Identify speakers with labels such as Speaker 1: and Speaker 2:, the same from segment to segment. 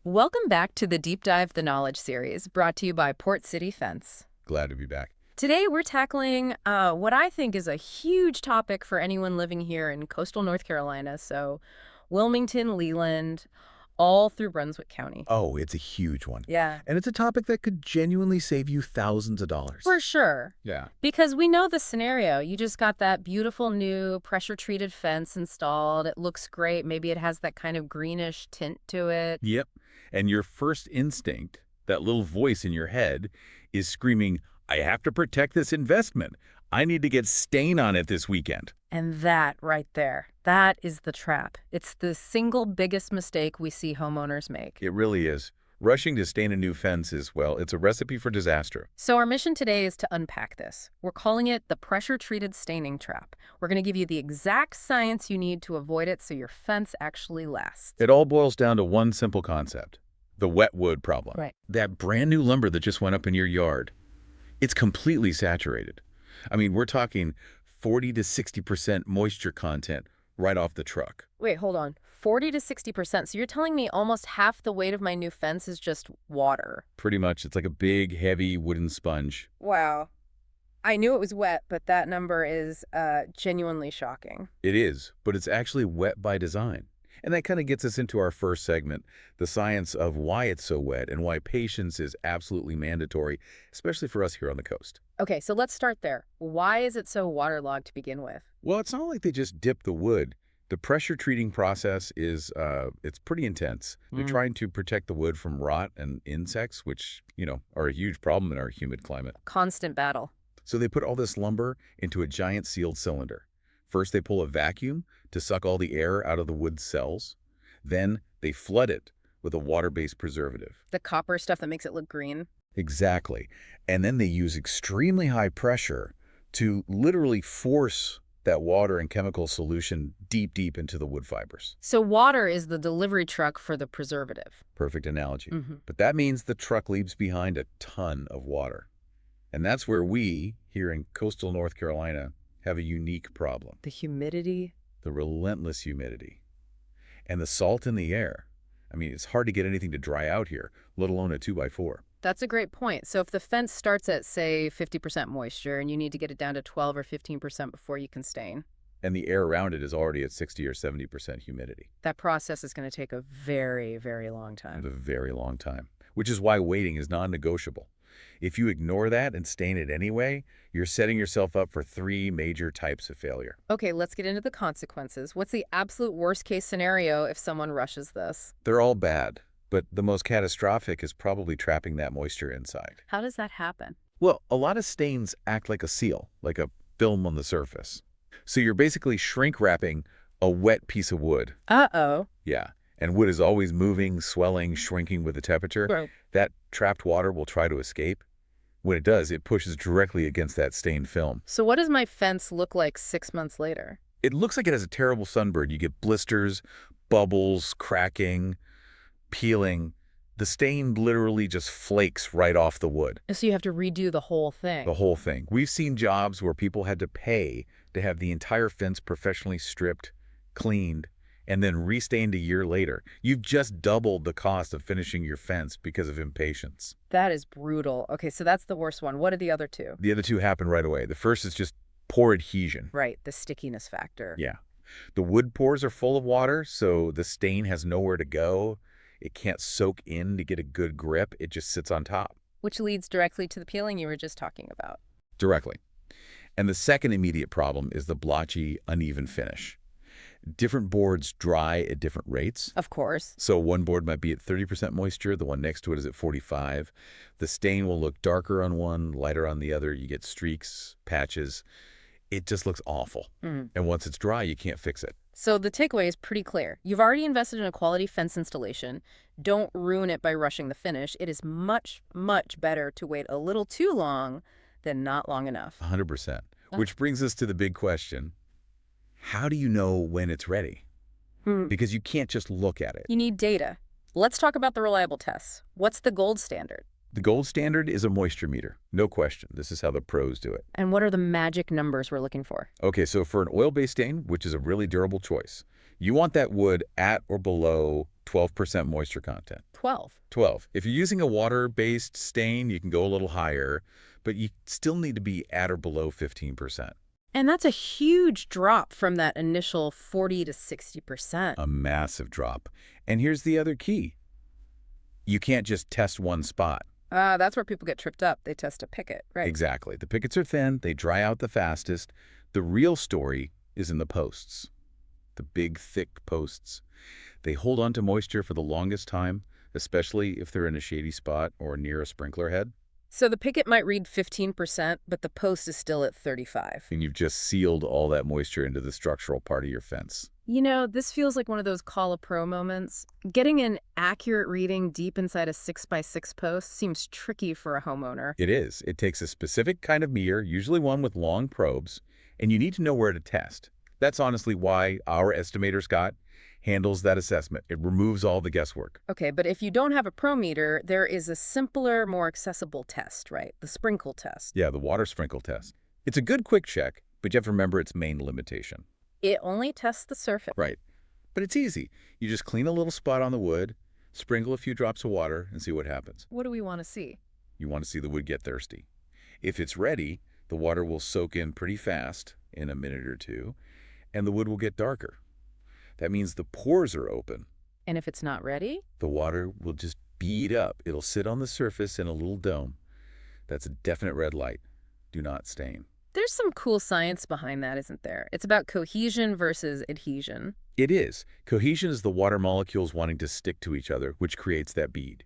Speaker 1: Welcome back to the Deep Dive the Knowledge series, brought to you by Port City Fence.
Speaker 2: Glad to be back.
Speaker 1: Today we're tackling what I think is a huge topic for anyone living here in coastal North Carolina, so Wilmington, Leland, all through Brunswick County.
Speaker 2: Oh, it's a huge one.
Speaker 1: Yeah.
Speaker 2: And it's a topic that could genuinely save you thousands of dollars.
Speaker 1: For sure.
Speaker 2: Yeah.
Speaker 1: Because we know the scenario. You just got that beautiful new pressure-treated fence installed. It looks great. Maybe it has that kind of greenish tint to it.
Speaker 2: Yep. And your first instinct, that little voice in your head, is screaming, I have to protect this investment. I need to get stain on it this weekend.
Speaker 1: And that right there, that is the trap. It's the single biggest mistake we see homeowners make.
Speaker 2: It really is. Rushing to stain a new fence is, well, it's a recipe for disaster.
Speaker 1: So our mission today is to unpack this. We're calling it the pressure-treated staining trap. We're going to give you the exact science you need to avoid it so your fence actually lasts.
Speaker 2: It all boils down to one simple concept, the wet wood problem.
Speaker 1: Right.
Speaker 2: That brand new lumber that just went up in your yard, it's completely saturated. I mean, we're talking 40 to 60% moisture content right off the truck.
Speaker 1: Wait, hold on. 40 to 60%. So you're telling me almost half the weight of my new fence is just water?
Speaker 2: Pretty much. It's like a big, heavy wooden sponge.
Speaker 1: Wow. I knew it was wet, but that number is genuinely shocking.
Speaker 2: It is, but it's actually wet by design. And that kind of gets us into our first segment, the science of why it's so wet and why patience is absolutely mandatory, especially for us here on the coast.
Speaker 1: Okay, so let's start there. Why is it so waterlogged to begin with?
Speaker 2: Well, it's not like they just dip the wood. The pressure treating process is, it's pretty intense. They're trying to protect the wood from rot and insects, which, are a huge problem in our humid climate.
Speaker 1: Constant battle.
Speaker 2: So they put all this lumber into a giant sealed cylinder. First, they pull a vacuum to suck all the air out of the wood cells. Then they flood it with a water-based preservative.
Speaker 1: The copper stuff that makes it look green.
Speaker 2: Exactly. And then they use extremely high pressure to literally force that water and chemical solution deep, deep into the wood fibers.
Speaker 1: So water is the delivery truck for the preservative.
Speaker 2: Perfect analogy. But that means the truck leaves behind a ton of water. And that's where we, here in coastal North Carolina, have a unique problem.
Speaker 1: The humidity.
Speaker 2: The relentless humidity. And the salt in the air. I mean, it's hard to get anything to dry out here, let alone a 2x4.
Speaker 1: That's a great point. So if the fence starts at, say, 50% moisture and you need to get it down to 12 or 15% before you can stain.
Speaker 2: And the air around it is already at 60 or 70% humidity.
Speaker 1: That process is going to take a very, very long time.
Speaker 2: A very long time, which is why waiting is non-negotiable. If you ignore that and stain it anyway, you're setting yourself up for 3 major types of failure.
Speaker 1: Okay, let's get into the consequences. What's the absolute worst case scenario if someone rushes this?
Speaker 2: They're all bad, but the most catastrophic is probably trapping that moisture inside.
Speaker 1: How does that happen?
Speaker 2: Well, a lot of stains act like a seal, like a film on the surface. So you're basically shrink wrapping a wet piece of wood.
Speaker 1: Uh-oh.
Speaker 2: Yeah. And wood is always moving, swelling, shrinking with the temperature.
Speaker 1: Right.
Speaker 2: That trapped water will try to escape. When it does, it pushes directly against that stained film.
Speaker 1: So what does my fence look like 6 months later?
Speaker 2: It looks like it has a terrible sunburn. You get blisters, bubbles, cracking, peeling. The stain literally just flakes right off the wood.
Speaker 1: So you have to redo the whole thing.
Speaker 2: The whole thing. We've seen jobs where people had to pay to have the entire fence professionally stripped, cleaned, and then restained a year later. You've just doubled the cost of finishing your fence because of impatience.
Speaker 1: That is brutal. Okay, so that's the worst one. What are the other two?
Speaker 2: The other two happen right away. The first is just poor adhesion.
Speaker 1: Right, the stickiness factor.
Speaker 2: Yeah. The wood pores are full of water, so the stain has nowhere to go. It can't soak in to get a good grip. It just sits on top.
Speaker 1: Which leads directly to the peeling you were just talking about.
Speaker 2: Directly. And the second immediate problem is the blotchy, uneven finish. Different boards dry at different rates.
Speaker 1: Of course.
Speaker 2: So one board might be at 30% moisture. The one next to it is at 45. The stain will look darker on one, lighter on the other. You get streaks, patches. It just looks awful. And once it's dry, you can't fix it.
Speaker 1: So the takeaway is pretty clear. You've already invested in a quality fence installation. Don't ruin it by rushing the finish. It is much, much better to wait a little too long than not long enough.
Speaker 2: 100%. Which brings us to the big question. How do you know when it's ready? Because you can't just look at it.
Speaker 1: You need data. Let's talk about the reliable tests. What's the gold standard?
Speaker 2: The gold standard is a moisture meter. No question. This is how the pros do it.
Speaker 1: And what are the magic numbers we're looking for?
Speaker 2: Okay, so for an oil-based stain, which is a really durable choice, You want that wood at or below 12% moisture content.
Speaker 1: 12.
Speaker 2: 12. If you're using a water-based stain, you can go a little higher, but you still need to be at or below 15%.
Speaker 1: And that's a huge drop from that initial 40 to 60%.
Speaker 2: A massive drop. And here's the other key. You can't just test one spot.
Speaker 1: That's where people get tripped up. They test a picket, right?
Speaker 2: Exactly. The pickets are thin. They dry out the fastest. The real story is in the posts. The big, thick posts. They hold on to moisture for the longest time, especially if they're in a shady spot or near a sprinkler head.
Speaker 1: So the picket might read 15%, but the post is still at 35.
Speaker 2: And you've just sealed all that moisture into the structural part of your fence.
Speaker 1: You know, this feels like one of those call a pro moments. Getting an accurate reading deep inside a 6x6 post seems tricky for a homeowner.
Speaker 2: It is. It takes a specific kind of meter, usually one with long probes, and you need to know where to test. That's honestly why our estimator, Scott, handles that assessment. It removes all the guesswork.
Speaker 1: Okay, but if you don't have a pro meter, there is a simpler, more accessible test, right? The sprinkle test.
Speaker 2: Yeah, the water sprinkle test. It's a good quick check, but you have to remember its main limitation.
Speaker 1: It only tests the surface.
Speaker 2: Right. But it's easy. You just clean a little spot on the wood, sprinkle a few drops of water, and see what happens.
Speaker 1: What do we want to see?
Speaker 2: You want to see the wood get thirsty. If it's ready, the water will soak in pretty fast in a minute or two, and the wood will get darker. That means the pores are open.
Speaker 1: And if it's not ready?
Speaker 2: The water will just bead up. It'll sit on the surface in a little dome. That's a definite red light. Do not stain.
Speaker 1: There's some cool science behind that, isn't there? It's about cohesion versus adhesion.
Speaker 2: It is. Cohesion is the water molecules wanting to stick to each other, which creates that bead.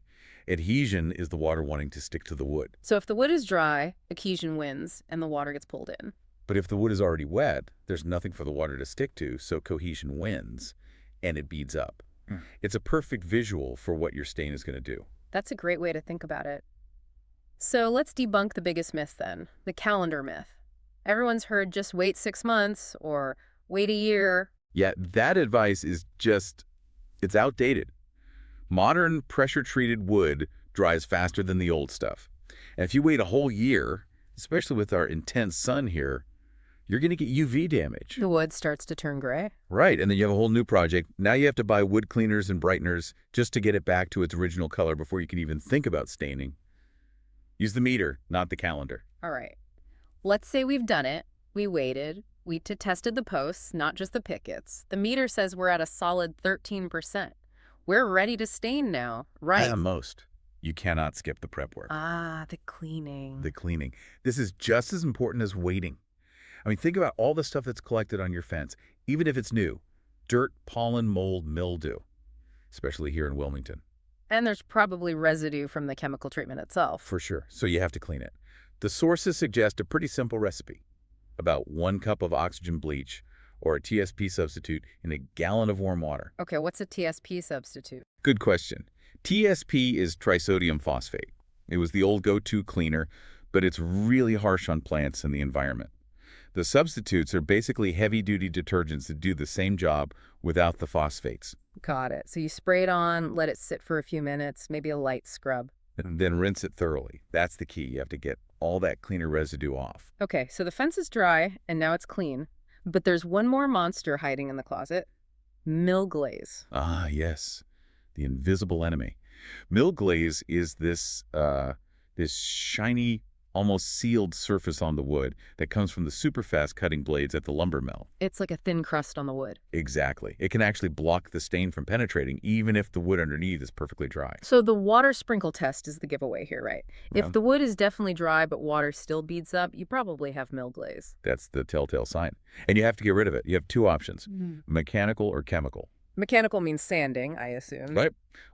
Speaker 2: Adhesion is the water wanting to stick to the wood.
Speaker 1: So if the wood is dry, adhesion wins, and the water gets pulled in.
Speaker 2: But if the wood is already wet, there's nothing for the water to stick to, so cohesion wins, and it beads up. It's a perfect visual for what your stain is going to do.
Speaker 1: That's a great way to think about it. So let's debunk the biggest myth then, the calendar myth. Everyone's heard just wait 6 months or wait a year.
Speaker 2: Yeah, that advice is it's outdated. Modern pressure-treated wood dries faster than the old stuff. And if you wait a whole year, especially with our intense sun here, you're going to get UV damage.
Speaker 1: The wood starts to turn gray.
Speaker 2: Right, and then you have a whole new project. Now you have to buy wood cleaners and brighteners just to get it back to its original color before you can even think about staining. Use the meter, not the calendar.
Speaker 1: All right. Let's say we've done it. We waited. We tested the posts, not just the pickets. The meter says we're at a solid 13%. We're ready to stain now, right?
Speaker 2: At most. You cannot skip the prep work.
Speaker 1: The cleaning.
Speaker 2: The cleaning. This is just as important as waiting. I mean, think about all the stuff that's collected on your fence, even if it's new. Dirt, pollen, mold, mildew, especially here in Wilmington.
Speaker 1: And there's probably residue from the chemical treatment itself.
Speaker 2: For sure. So you have to clean it. The sources suggest a pretty simple recipe. About 1 cup of oxygen bleach or a TSP substitute in a gallon of warm water.
Speaker 1: Okay, what's a TSP substitute?
Speaker 2: Good question. TSP is trisodium phosphate. It was the old go-to cleaner, but it's really harsh on plants and the environment. The substitutes are basically heavy-duty detergents that do the same job without the phosphates.
Speaker 1: Got it. So you spray it on, let it sit for a few minutes, maybe a light scrub.
Speaker 2: And then rinse it thoroughly. That's the key. You have to get all that cleaner residue off.
Speaker 1: Okay, so the fence is dry, and now it's clean. But there's one more monster hiding in the closet. Mill glaze.
Speaker 2: Ah, yes. The invisible enemy. Mill glaze is this shiny, almost sealed surface on the wood that comes from the super fast cutting blades at the lumber mill.
Speaker 1: It's like a thin crust on the wood.
Speaker 2: Exactly. It can actually block the stain from penetrating, even if the wood underneath is perfectly dry.
Speaker 1: So the water sprinkle test is the giveaway here, right?
Speaker 2: Yeah.
Speaker 1: If the wood is definitely dry but water still beads up, you probably have mill glaze.
Speaker 2: That's the telltale sign. And you have to get rid of it. You have 2 options, mechanical or chemical.
Speaker 1: Mechanical means sanding, I assume.
Speaker 2: Right.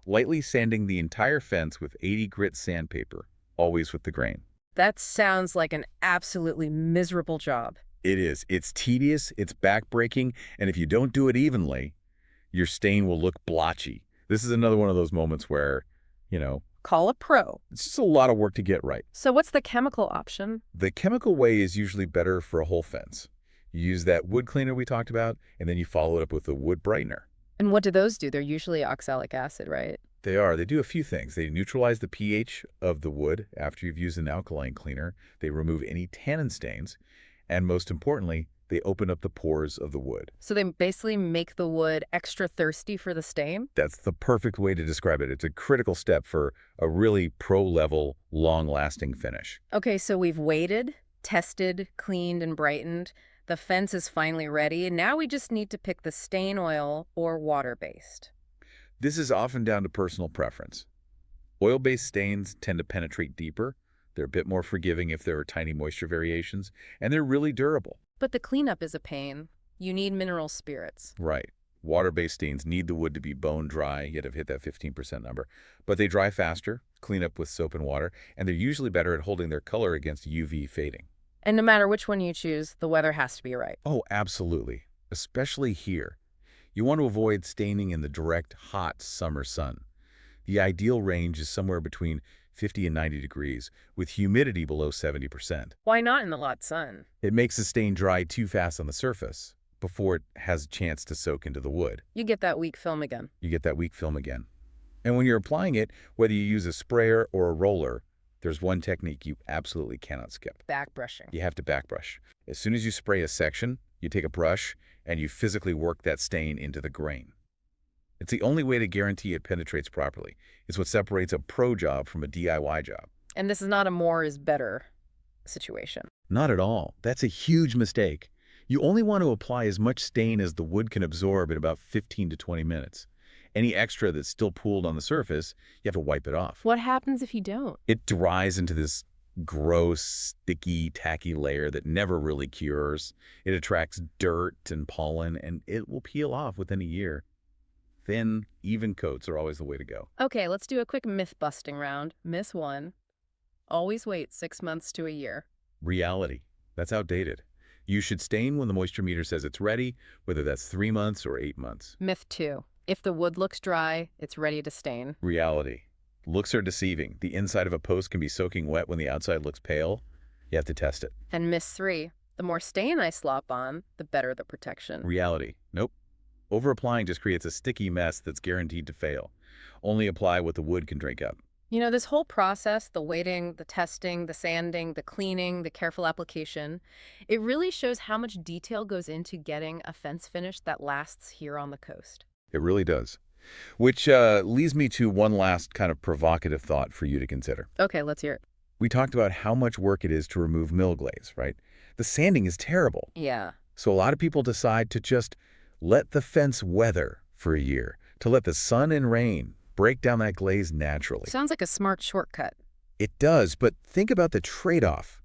Speaker 2: Lightly sanding the entire fence with 80 grit sandpaper, always with the grain.
Speaker 1: That sounds like an absolutely miserable job.
Speaker 2: It is. It's tedious, it's backbreaking, and if you don't do it evenly, your stain will look blotchy. This is another one of those moments where,
Speaker 1: Call a pro.
Speaker 2: it's just a lot of work to get right.
Speaker 1: So what's the chemical option?
Speaker 2: The chemical way is usually better for a whole fence. You use that wood cleaner we talked about, and then you follow it up with a wood brightener.
Speaker 1: And what do those do? They're usually oxalic acid, right?
Speaker 2: They are. They do a few things. They neutralize the pH of the wood after you've used an alkaline cleaner. They remove any tannin stains. And most importantly, They open up the pores of the wood.
Speaker 1: So they basically make the wood extra thirsty for the stain?
Speaker 2: That's the perfect way to describe it. It's a critical step for a really pro-level, long-lasting finish.
Speaker 1: Okay, so we've waited, tested, cleaned, and brightened. The fence is finally ready. Now we just need to pick the stain oil or water-based.
Speaker 2: This is often down to personal preference. Oil-based stains tend to penetrate deeper. They're a bit more forgiving if there are tiny moisture variations, and they're really durable.
Speaker 1: But the cleanup is a pain. You need mineral spirits.
Speaker 2: Right. Water-based stains need the wood to be bone dry, yet have hit that 15% number. But they dry faster, clean up with soap and water, and they're usually better at holding their color against UV fading.
Speaker 1: And no matter which one you choose, the weather has to be right.
Speaker 2: Oh, absolutely. Especially here. You want to avoid staining in the direct, hot summer sun. The ideal range is somewhere between 50 and 90 degrees, with humidity below 70%.
Speaker 1: Why not in the hot sun?
Speaker 2: It makes the stain dry too fast on the surface before it has a chance to soak into the wood.
Speaker 1: You get that weak film again.
Speaker 2: You get that weak film again. And when you're applying it, whether you use a sprayer or a roller, there's one technique you absolutely cannot skip.
Speaker 1: Back brushing.
Speaker 2: You have to backbrush. As soon as you spray a section, you take a brush and you physically work that stain into the grain. It's the only way to guarantee it penetrates properly. It's what separates a pro job from a DIY job.
Speaker 1: And this is not a more is better situation.
Speaker 2: Not at all. That's a huge mistake. You only want to apply as much stain as the wood can absorb in about 15 to 20 minutes. Any extra that's still pooled on the surface, you have to wipe it off.
Speaker 1: What happens if you don't?
Speaker 2: It dries into this gross, sticky, tacky layer that never really cures. It attracts dirt and pollen, and it will peel off within a year. Thin, even coats are always the way to go.
Speaker 1: Okay, let's do a quick myth-busting round. Myth 1. Always wait 6 months to a year.
Speaker 2: Reality. That's outdated. You should stain when the moisture meter says it's ready, whether that's 3 months or 8 months.
Speaker 1: Myth 2. If the wood looks dry, it's ready to stain.
Speaker 2: Reality. Looks are deceiving. The inside of a post can be soaking wet when the outside looks pale. You have to test it.
Speaker 1: And myth 3. The more stain I slop on, the better the protection.
Speaker 2: Reality. Nope. Over-applying just creates a sticky mess that's guaranteed to fail. Only apply what the wood can drink up.
Speaker 1: You know, this whole process, the waiting, the testing, the sanding, the cleaning, the careful application, it really shows how much detail goes into getting a fence finish that lasts here on the coast.
Speaker 2: It really does. Which leads me to one last kind of provocative thought for you to consider.
Speaker 1: Okay, let's hear it.
Speaker 2: We talked about how much work it is to remove mill glaze, right? The sanding is terrible.
Speaker 1: Yeah.
Speaker 2: So a lot of people decide to just let the fence weather for a year, to let the sun and rain break down that glaze naturally.
Speaker 1: Sounds like a smart shortcut.
Speaker 2: It does, but think about the trade-off.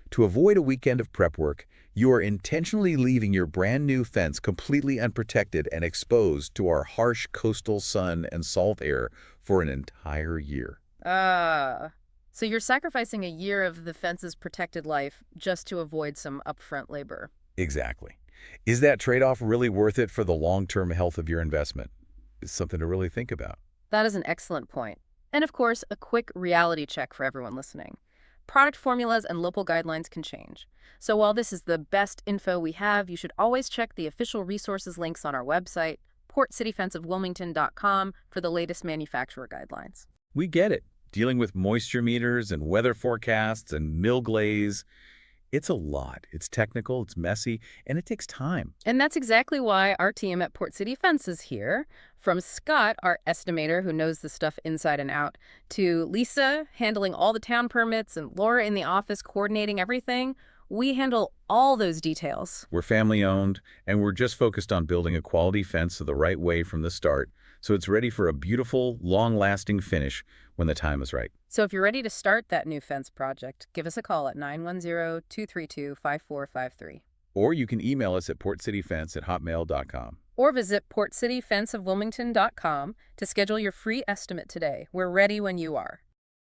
Speaker 2: To avoid a weekend of prep work, you are intentionally leaving your brand new fence completely unprotected and exposed to our harsh coastal sun and salt air for an entire year.
Speaker 1: So you're sacrificing a year of the fence's protected life just to avoid some upfront labor.
Speaker 2: Exactly. Is that trade-off really worth it for the long-term health of your investment? It's something to really think about.
Speaker 1: That is an excellent point. And of course, a quick reality check for everyone listening. Product formulas and local guidelines can change. So while this is the best info we have, you should always check the official resources links on our website, portcityfenceofwilmington.com, for the latest manufacturer guidelines.
Speaker 2: We get it. Dealing with moisture meters and weather forecasts and mill glaze, it's a lot. It's technical, it's messy, and it takes time.
Speaker 1: And that's exactly why our team at Port City Fence is here. From Scott, our estimator who knows the stuff inside and out, to Lisa handling all the town permits and Laura in the office coordinating everything, we handle all those details.
Speaker 2: We're family-owned, and we're just focused on building a quality fence the right way from the start, so it's ready for a beautiful, long-lasting finish when the time is right.
Speaker 1: So if you're ready to start that new fence project, give us a call at 910-232-5453.
Speaker 2: Or you can email us at portcityfence@hotmail.com.
Speaker 1: Or visit portcityfenceofwilmington.com to schedule your free estimate today. We're ready when you are.